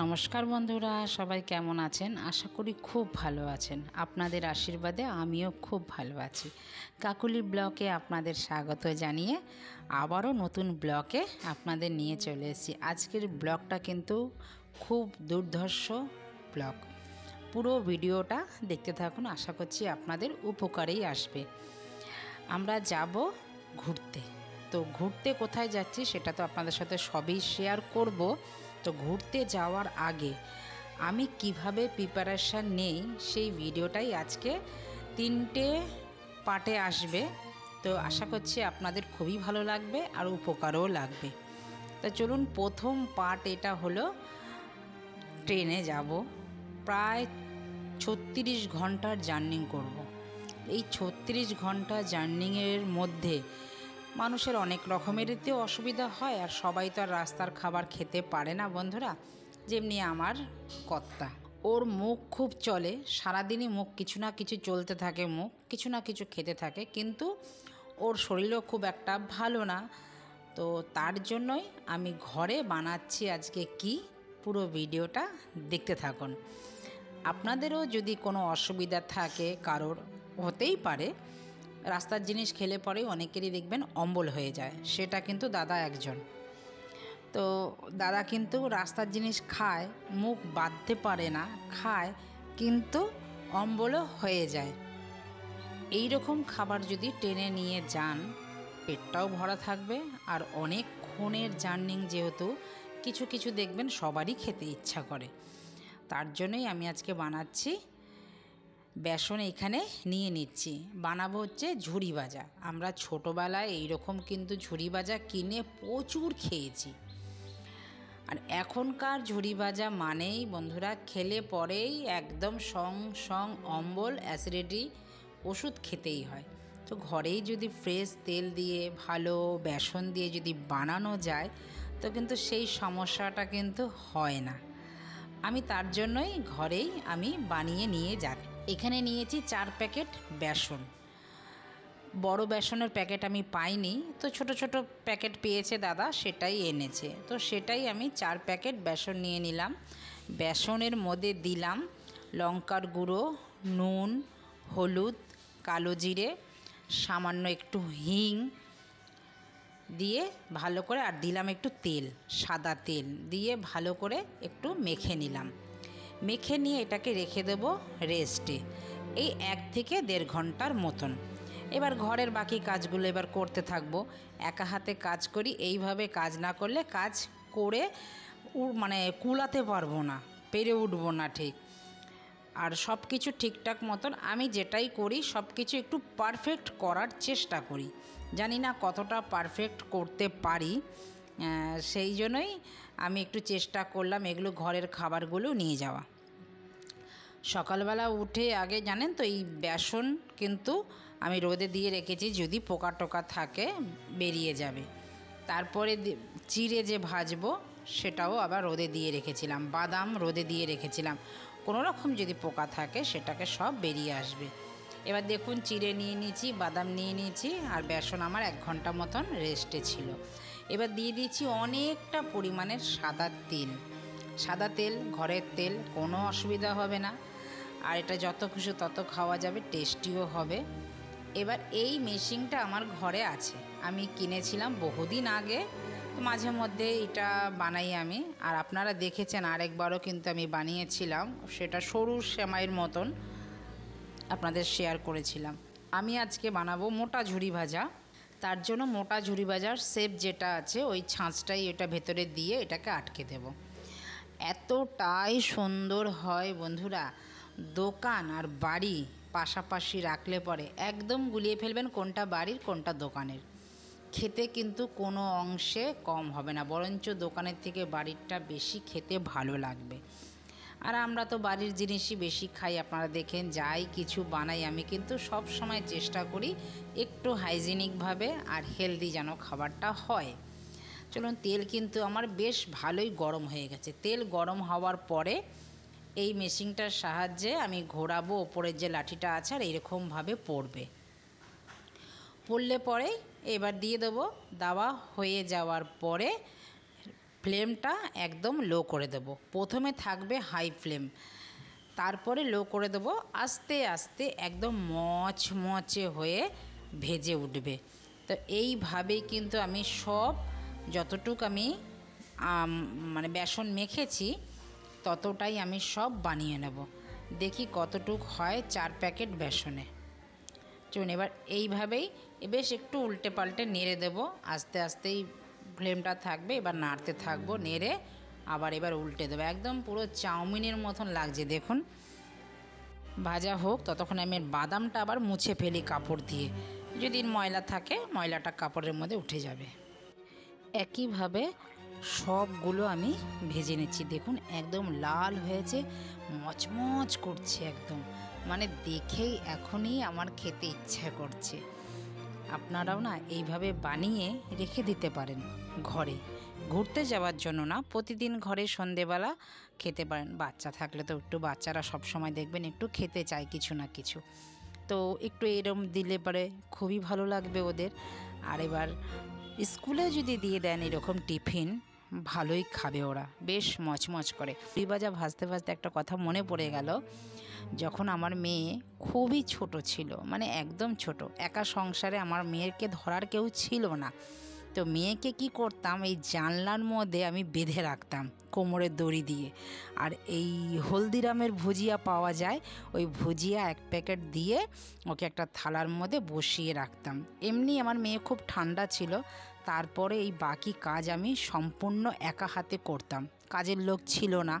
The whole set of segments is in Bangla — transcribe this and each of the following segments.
নমস্কার বন্ধুরা, সবাই কেমন আছেন? আশা করি খুব ভালো আছেন। আপনাদের আশীর্বাদে আমিও খুব ভালো আছি। কাকুলি ব্লকে আপনাদের স্বাগত জানিয়ে আবারও নতুন ব্লকে আপনাদের নিয়ে চলে এসেছি। আজকের ব্লগটা কিন্তু খুব দুর্ধর্ষ ব্লগ। পুরো ভিডিওটা দেখতে থাকুন, আশা করছি আপনাদের উপকারেই আসবে। আমরা যাব ঘুরতে। তো ঘুরতে কোথায় যাচ্ছি সেটা তো আপনাদের সাথে সবই শেয়ার করব। তো ঘুরতে যাওয়ার আগে আমি কিভাবে প্রিপারেশান নেই সেই ভিডিওটাই আজকে 3টে পার্টে আসবে। তো আশা করছি আপনাদের খুবই ভালো লাগবে আর উপকারও লাগবে। তো চলুন, প্রথম পার্ট এটা হলো ট্রেনে যাব। প্রায় 36 ঘন্টার জার্নি করব। এই 36 ঘন্টা জার্নিংয়ের মধ্যে মানুষের অনেক রকমেরই অসুবিধা হয়, আর সবাই তো আর রাস্তার খাবার খেতে পারে না বন্ধুরা। যেমনি আমার কর্তা, ওর মুখ খুব চলে, সারাদিনই মুখ কিছু না কিছু চলতে থাকে, মুখ কিছু না কিছু খেতে থাকে, কিন্তু ওর শরীরও খুব একটা ভালো না। তো তার জন্যই আমি ঘরে বানাচ্ছি আজকে কি, পুরো ভিডিওটা দেখতে থাকুন। আপনাদেরও যদি কোনো অসুবিধা থাকে, কারোর হতেই পারে, রাস্তার জিনিস খেলে পরেই অনেকেরই দেখবেন অম্বল হয়ে যায়। সেটা কিন্তু দাদা একজন। তো দাদা কিন্তু রাস্তার জিনিস খায়, মুখ বাঁধতে পারে না, খায় কিন্তু অম্বলও হয়ে যায়। এই রকম খাবার যদি ট্রেনে নিয়ে যান, পেটটাও ভরা থাকবে, আর অনেকক্ষণের জার্নি যেহেতু কিছু কিছু দেখবেন সবারই খেতে ইচ্ছা করে। তার জন্যই আমি আজকে বানাচ্ছি বেসন। এখানে নিয়ে নিচ্ছি, বানাবো হচ্ছে ঝুরি ভাজা। আমরা ছোটোবেলায় এইরকম কিন্তু ঝুরি ভাজা কিনে প্রচুর খেয়েছি। আর এখনকার ঝুরি ভাজা মানেই বন্ধুরা খেলে পরেই একদম সং অম্বল, অ্যাসিডিটি ওষুধ খেতেই হয়। তো ঘরেই যদি ফ্রেশ তেল দিয়ে ভালো বেসন দিয়ে যদি বানানো যায়, তো কিন্তু সেই সমস্যাটা কিন্তু হয় না। আমি তার জন্যই ঘরেই আমি বানিয়ে নিয়ে যাই। এখানে নিয়েছি 4 প্যাকেট বেসন। বড় বেসনের প্যাকেট আমি পাইনি, তো ছোট ছোট প্যাকেট পেয়েছে দাদা, সেটাই এনেছে। তো সেটাই আমি 4 প্যাকেট বেসন নিয়ে নিলাম। বেসনের মধ্যে দিলাম লঙ্কার গুঁড়ো, নুন, হলুদ, কালো জিরে, সামান্য একটু হিং দিয়ে ভালো করে, আর দিলাম একটু তেল, সাদা তেল দিয়ে ভালো করে একটু মেখে নিলাম। মেখে নিয়ে এটাকে রেখে দেব রেস্টে, এই 1 থেকে 1.5 ঘন্টার মতন। এবার ঘরের বাকি কাজগুলো এবার করতে থাকবো। একা হাতে কাজ করি, এইভাবে কাজ না করলে কাজ করে মানে কুলাতে পারবো না, পেরে উঠবো না ঠিক। আর সব কিছু ঠিকঠাক মতন আমি যেটাই করি সব কিছু একটু পারফেক্ট করার চেষ্টা করি। জানি না কতটা পারফেক্ট করতে পারি, সেই জন্যই আমি একটু চেষ্টা করলাম এগুলো ঘরের খাবারগুলো নিয়ে যাওয়া। সকালবেলা উঠে আগে জানেন তো এই বেসন কিন্তু আমি রোদে দিয়ে রেখেছি, যদি পোকা টোকা থাকে বেরিয়ে যাবে। তারপরে চিড়ে যে ভাজবো সেটাও আবার রোদে দিয়ে রেখেছিলাম, বাদাম রোদে দিয়ে রেখেছিলাম, কোনো রকম যদি পোকা থাকে সেটাকে সব বেরিয়ে আসবে। এবার দেখুন, চিড়ে নিয়ে নিয়েছি, বাদাম নিয়ে নিয়েছি, আর বেসন আমার 1 ঘন্টা মতন রেস্টে ছিল। এবার দিয়ে দিয়েছি অনেকটা পরিমাণের সাদা তেল। সাদা তেল, ঘরের তেল, কোনো অসুবিধা হবে না, আর এটা যত খুশি তত খাওয়া যাবে, টেস্টিও হবে। এবার এই মেশিনটা আমার ঘরে আছে, আমি কিনেছিলাম বহুদিন আগে, তো মাঝে মধ্যে এটা বানাই আমি। আর আপনারা দেখেছেন আরেকবারও কিন্তু আমি বানিয়েছিলাম, সেটা সরু সেমাইয়ের মতন আপনাদের শেয়ার করেছিলাম। আমি আজকে বানাবো মোটা ঝুরি ভাজা। তার জন্য মোটা ঝুরি ভাজার শেপ যেটা আছে ওই ছাঁচটাই এটা ভেতরে দিয়ে এটাকে আটকে দেব। এতটাই সুন্দর হয় বন্ধুরা, দোকান আর বাড়ি পাশাপাশি রাখলে পরে একদম গুলিয়ে ফেলবেন কোনটা বাড়ির কোনটা দোকানের। খেতে কিন্তু কোনো অংশে কম হবে না, বরঞ্চ দোকানের থেকে বাড়িরটা বেশি খেতে ভালো লাগবে। আর আমরা তো বাড়ির জিনিসই বেশি খাই, আপনারা দেখেন যাই কিছু বানাই আমি কিন্তু সব সময় চেষ্টা করি একটু হাইজিনিকভাবে আর হেলদি যেন খাবারটা হয়। চলুন, তেল কিন্তু আমার বেশ ভালোই গরম হয়ে গেছে। তেল গরম হওয়ার পরে এই মেশিনটার সাহায্যে আমি ঘোরাবো, ওপরের যে লাঠিটা আছে আর এইরকমভাবে পড়বে, পড়লে পরে এবার দিয়ে দেবো। দেওয়া হয়ে যাওয়ার পরে ফ্লেমটা একদম লো করে দেবো। প্রথমে থাকবে হাই ফ্লেম, তারপরে লো করে দেবো, আস্তে আস্তে একদম মচমচে হয়ে ভেজে উঠবে। তো এইভাবেই কিন্তু আমি সব যতটুক আমি মানে বেসন মেখেছি ততটাই আমি সব বানিয়ে নেব। দেখি কতটুক হয় 4 প্যাকেট বেসনে। চলুন এবার এইভাবেই বেশ একটু উল্টে পাল্টে নেড়ে দেবো, আস্তে আস্তেই ফ্লেমটা থাকবে, এবার নাড়তে থাকবো, নেড়ে আবার এবার উল্টে দেবো। একদম পুরো চাউমিনের মতন লাগছে দেখুন। ভাজা হোক ততক্ষণ আমি বাদামটা আবার মুছে ফেলি কাপড় দিয়ে, যদি ময়লা থাকে ময়লাটা কাপড়ের মধ্যে উঠে যাবে। একইভাবে সবগুলো আমি ভেজে নিচ্ছি। দেখুন একদম লাল হয়েছে, মচমচ করছে একদম, মানে দেখেই এখনই আমার খেতে ইচ্ছা করছে। আপনারাও না এইভাবে বানিয়ে রেখে দিতে পারেন ঘরে, ঘুরতে যাওয়ার জন্য না, প্রতিদিন ঘরে সন্ধেবেলা খেতে পারেন। বাচ্চা থাকলে তো একটু, বাচ্চারা সব সময় দেখবেন একটু খেতে চায় কিছু না কিছু, তো একটু এরম দিলে পরে খুবই ভালো লাগবে ওদের। আর এবার স্কুলে যদি দিয়ে দেন এরকম টিফিন, ভালোই খাবে ওরা, বেশ মচমচ করে। পুরি ভাজা ভাজতে ভাজতে একটা কথা মনে পড়ে গেল। যখন আমার মেয়ে খুবই ছোট ছিল, মানে একদম ছোট, একা সংসারে আমার মেয়েকে ধরার কেউ ছিল না, তো মেয়েকে কি করতাম, এই জানলার মধ্যে আমি বেঁধে রাখতাম কোমরের দড়ি দিয়ে। আর এই হলদিরামের ভুজিয়া পাওয়া যায়, ওই ভুজিয়া 1 প্যাকেট দিয়ে ওকে একটা থালার মধ্যে বসিয়ে রাখতাম। এমনি আমার মেয়ে খুব ঠান্ডা ছিল, তারপরে এই বাকি কাজ আমি সম্পূর্ণ একা হাতে করতাম, কাজের লোক ছিল না।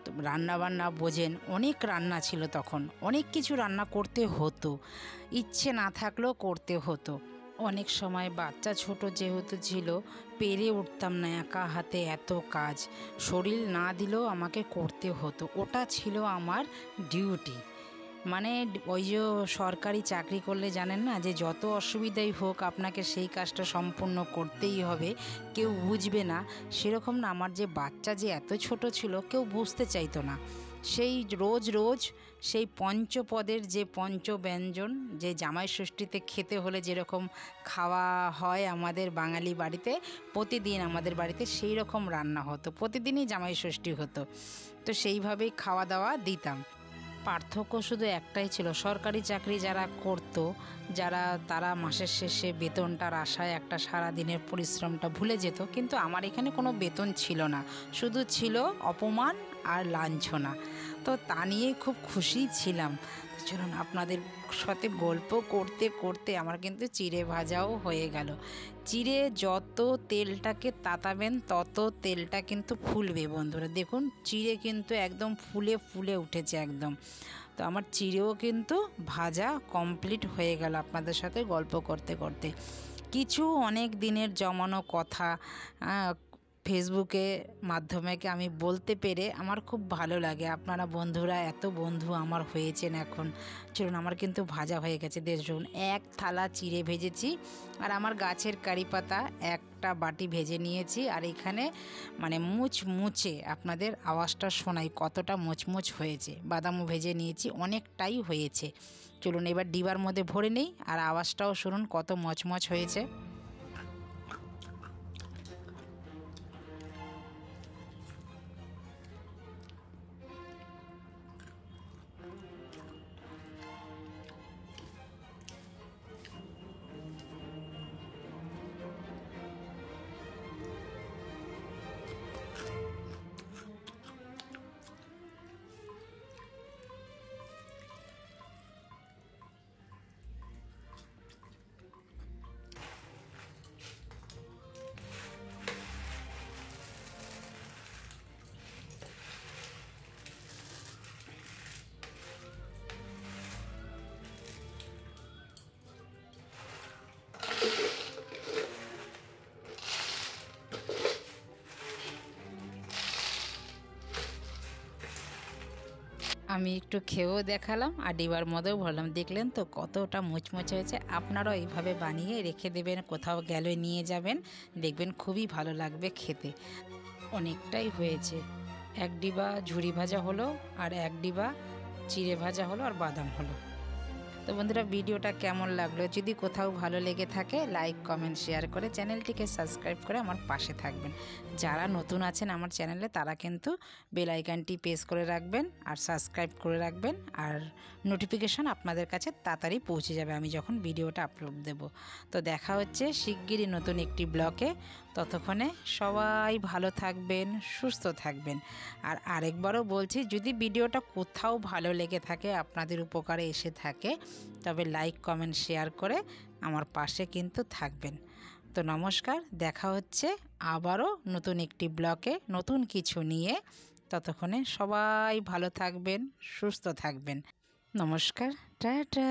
তো রান্নাবান্না বোঝেন, অনেক রান্না ছিল তখন, অনেক কিছু রান্না করতে হতো, ইচ্ছে না থাকলেও করতে হতো। অনেক সময় বাচ্চা ছোট যেহেতু ছিল, পেরে উঠতাম না একা হাতে এত কাজ, শরীর না দিলেও আমাকে করতে হতো, ওটা ছিল আমার ডিউটি। মানে ওই যে সরকারি চাকরি করলে জানেন না, যে যত অসুবিধাই হোক আপনাকে সেই কাজটা সম্পূর্ণ করতেই হবে, কেউ বুঝবে না। সেরকম না, আমার যে বাচ্চা যে এত ছোট ছিল, কেউ বুঝতে চাইতো না। সেই রোজ রোজ সেই পঞ্চপদের যে পঞ্চব্যঞ্জন, যে জামাই ষষ্ঠীতে খেতে হলে যেরকম খাওয়া হয় আমাদের বাঙালি বাড়িতে, প্রতিদিন আমাদের বাড়িতে সেই রকম রান্না হতো, প্রতিদিনই জামাই ষষ্ঠী হতো, তো সেইভাবেই খাওয়া দাওয়া দিতাম। পার্থক্য শুধু একটাই ছিল, সরকারি চাকরি যারা করতো, তারা মাসের শেষে বেতনটার আশায় একটা সারা দিনের পরিশ্রমটা ভুলে যেত, কিন্তু আমার এখানে কোনো বেতন ছিল না, শুধু ছিল অপমান আর লাঞ্ছনা। তো তা নিয়েই খুব খুশি ছিলাম। চলুন আপনাদের সাথে গল্প করতে করতে আমার কিন্তু চিড়ে ভাজাও হয়ে গেল। চিড়ে যত তেলটাকে তাতাবেন তত তেলটা কিন্তু ফুলবে বন্ধুরা। দেখুন চিড়ে কিন্তু একদম ফুলে ফুলে উঠেছে একদম। তো আমার চিড়েও কিন্তু ভাজা কমপ্লিট হয়ে গেল আপনাদের সাথে গল্প করতে করতে। কিছু অনেক দিনের জমানো কথা ফেসবুকে মাধ্যমে আমি বলতে পেরে আমার খুব ভালো লাগে। আপনারা বন্ধুরা, এত বন্ধু আমার হয়েছেন এখন। চলুন আমার কিন্তু ভাজা হয়ে গেছে, দেখুন 1 থালা চিড়ে ভেজেছি, আর আমার গাছের কারি পাতা একটা বাটি ভেজে নিয়েছি। আর এখানে মানে মুচমুচে আপনাদের আওয়াজটা শোনাই কতটা মুচমুচ হয়েছে। বাদামও ভেজে নিয়েছি, অনেকটাই হয়েছে। চলুন এবার ডিবার মধ্যে ভরে নিই, আর আওয়াজটাও শুনুন কত মচমচ হয়েছে। আমি একটু খেয়েও দেখালাম, আর ডিবার মধ্যেও ভরলাম। দেখলেন তো কতটা মুচমুচে হয়েছে। আপনারাও এইভাবে বানিয়ে রেখে দেবেন, কোথাও গেলে নিয়ে যাবেন, দেখবেন খুবই ভালো লাগবে খেতে। অনেকটাই হয়েছে, 1 ডিবা ঝুরি ভাজা হলো, আর 1 ডিবা চিড়ে ভাজা হলো, আর বাদাম হলো। তো বন্ধুরা, ভিডিওটা কেমন লাগলো? যদি কোথাও ভালো লেগে থাকে লাইক কমেন্ট শেয়ার করে চ্যানেলটিকে সাবস্ক্রাইব করে আমার পাশে থাকবেন। যারা নতুন আছেন আমার চ্যানেলে তারা কিন্তু বেল আইকনটি প্রেস করে রাখবেন আর সাবস্ক্রাইব করে রাখবেন, আর নোটিফিকেশন আপনাদের কাছে তাড়াতাড়ি পৌঁছে যাবে আমি যখন ভিডিওটা আপলোড দেব। তো দেখা হচ্ছে শিগগিরই নতুন একটি ব্লগে। ততক্ষণে সবাই ভালো থাকবেন, সুস্থ থাকবেন। আর আরেকবারও বলছি, যদি ভিডিওটা কোথাও ভালো লেগে থাকে, আপনাদের উপকারে এসে থাকে, তবে লাইক কমেন্ট শেয়ার করে আমার পাশে কিন্তু থাকবেন। তো নমস্কার, দেখা হচ্ছে আবারও নতুন একটি ব্লগে নতুন কিছু নিয়ে। ততক্ষণে সবাই ভালো থাকবেন, সুস্থ থাকবেন। নমস্কার, টাটা।